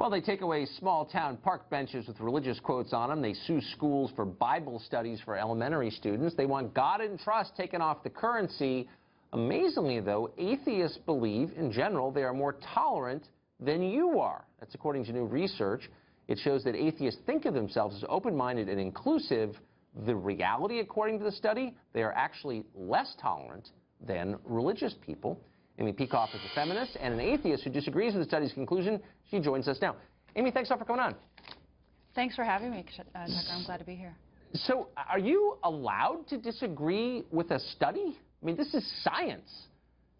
Well, they take away small-town park benches with religious quotes on them. They sue schools for Bible studies for elementary students. They want God and trust taken off the currency. Amazingly, though, atheists believe, in general, they are more tolerant than you are. That's according to new research. It shows that atheists think of themselves as open-minded and inclusive. The reality, according to the study, they are actually less tolerant than religious people. Amy Peikoff is a feminist and an atheist who disagrees with the study's conclusion. She joins us now. Amy, thanks a lot for coming on. Thanks for having me, Tucker. I'm glad to be here. So, are you allowed to disagree with a study? I mean, this is science.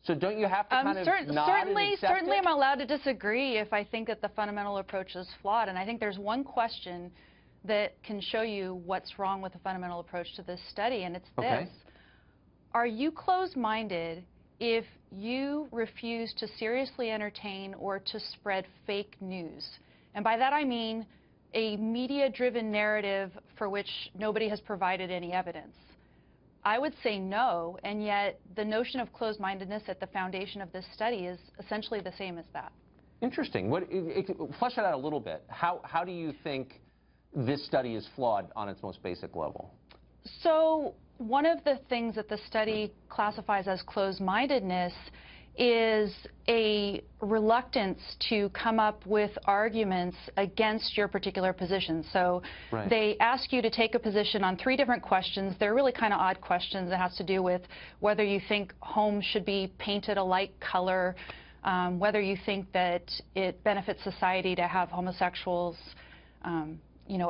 So don't you have to kind of nod and accept Certainly it? I'm allowed to disagree if I think that the fundamental approach is flawed. And I think there's one question that can show you what's wrong with the fundamental approach to this study, and it's this. Are you closed-minded if you refuse to seriously entertain or to spread fake news? And by that I mean a media-driven narrative for which nobody has provided any evidence. I would say no, and yet the notion of closed-mindedness at the foundation of this study is essentially the same as that. Interesting. Flesh it out a little bit. How do you think this study is flawed on its most basic level? So one of the things that the study classifies as closed-mindedness is a reluctance to come up with arguments against your particular position. So they ask you to take a position on 3 different questions. They're really kind of odd questions. It has to do with whether you think homes should be painted a light color, whether you think that it benefits society to have homosexuals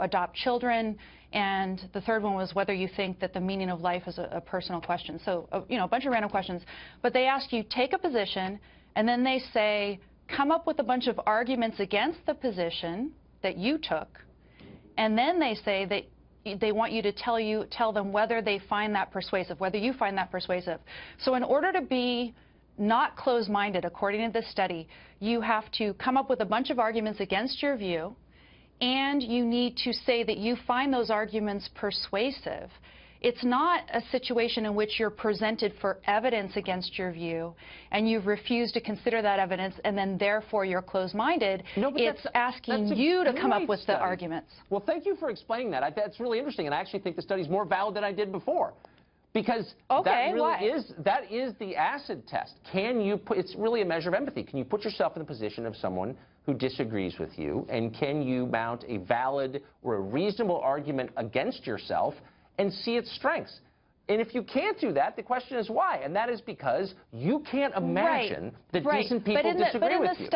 adopt children, and the third one was whether you think that the meaning of life is a personal question. So, a bunch of random questions. But they ask you, take a position, and then they say, come up with a bunch of arguments against the position that you took, and then they say that they want you to tell them whether they find that persuasive, whether you find that persuasive. So in order to be not closed-minded, according to this study, you have to come up with a bunch of arguments against your view, and you need to say that you find those arguments persuasive. It's not a situation in which you're presented for evidence against your view, and you've refused to consider that evidence, and then therefore you're closed-minded. No, it's asking you to come up with the arguments. Well, thank you for explaining that. That's really interesting, and I actually think the study's more valid than I did before. Because that is the acid test. Can you put, it's really a measure of empathy. Can you put yourself in the position of someone who disagrees with you, and can you mount a valid or a reasonable argument against yourself and see its strengths? And if you can't do that, the question is why? And that is because you can't imagine that decent people disagree with you.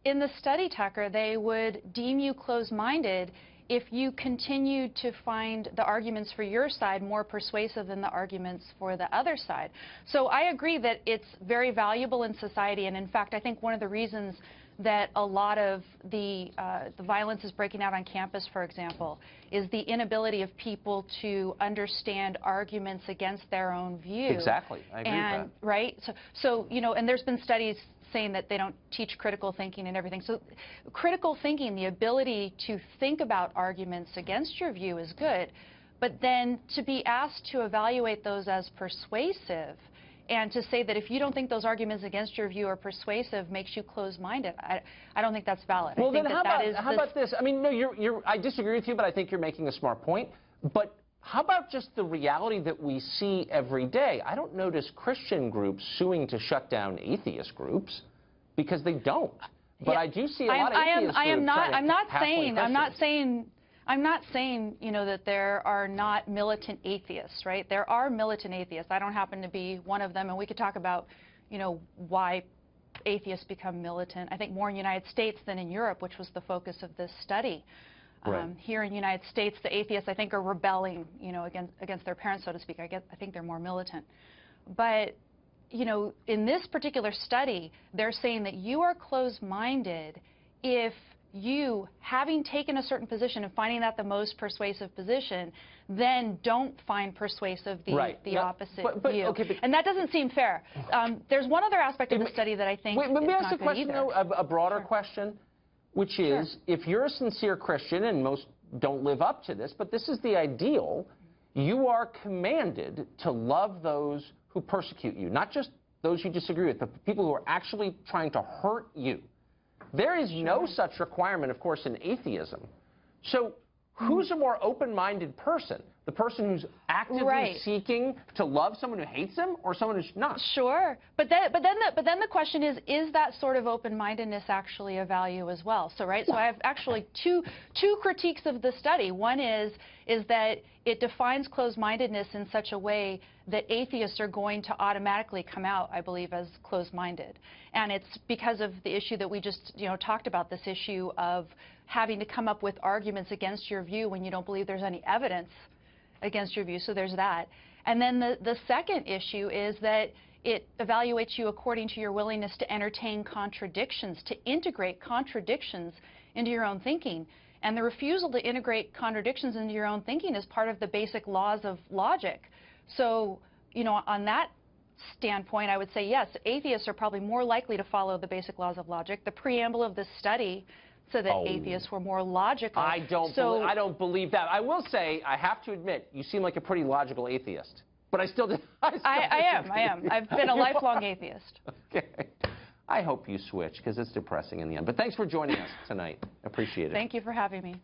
In the study, Tucker, they would deem you closed-minded if you continue to find the arguments for your side more persuasive than the arguments for the other side. So I agree that it's very valuable in society, and in fact, I think one of the reasons that a lot of the violence is breaking out on campus, for example, is the inability of people to understand arguments against their own view. Exactly, I agree with that. Right? So and there's been studies saying that they don't teach critical thinking and everything. So critical thinking, the ability to think about arguments against your view is good, but then to be asked to evaluate those as persuasive and to say that if you don't think those arguments against your view are persuasive makes you closed-minded, I don't think that's valid. Well, then how about this? I mean, no, I disagree with you, but I think you're making a smart point. But how about just the reality that we see every day? I don't notice Christian groups suing to shut down atheist groups because they don't. But I do see a lot of atheist groups. I'm not saying that there are not militant atheists, right? There are militant atheists. I don't happen to be one of them, and we could talk about why atheists become militant. I think more in the United States than in Europe, which was the focus of this study. Here in the United States, the atheists, I think, are rebelling, against their parents, so to speak. I think they're more militant. But, in this particular study, they're saying that you are closed-minded if you, having taken a certain position and finding that the most persuasive position, then don't find persuasive the opposite view. And that doesn't seem fair. There's one other aspect of the study that I think is not good either. Let me ask a question, though, a broader question. Which is, if you're a sincere Christian, and most don't live up to this, but this is the ideal, you are commanded to love those who persecute you, not just those you disagree with, but people who are actually trying to hurt you. There is no such requirement, of course, in atheism. So who's a more open-minded person? The person who's actively seeking to love someone who hates them, or someone who's not? Sure, but then the question is that sort of open-mindedness actually a value as well? So so I have actually two critiques of the study. One is that it defines closed-mindedness in such a way that atheists are going to automatically come out, I believe, as closed-minded, and it's because of the issue that we just talked about, this issue of having to come up with arguments against your view when you don't believe there's any evidence against your view. So there's that. And then the second issue is that it evaluates you according to your willingness to entertain contradictions, to integrate contradictions into your own thinking. And the refusal to integrate contradictions into your own thinking is part of the basic laws of logic. So, on that standpoint, I would say, yes, atheists are probably more likely to follow the basic laws of logic. The preamble of this study said that atheists were more logical. I don't believe that. I will say, I have to admit, you seem like a pretty logical atheist. But I still do. I am. I've been a lifelong atheist. Okay. I hope you switch, because it's depressing in the end. But thanks for joining us tonight. Appreciate it. Thank you for having me.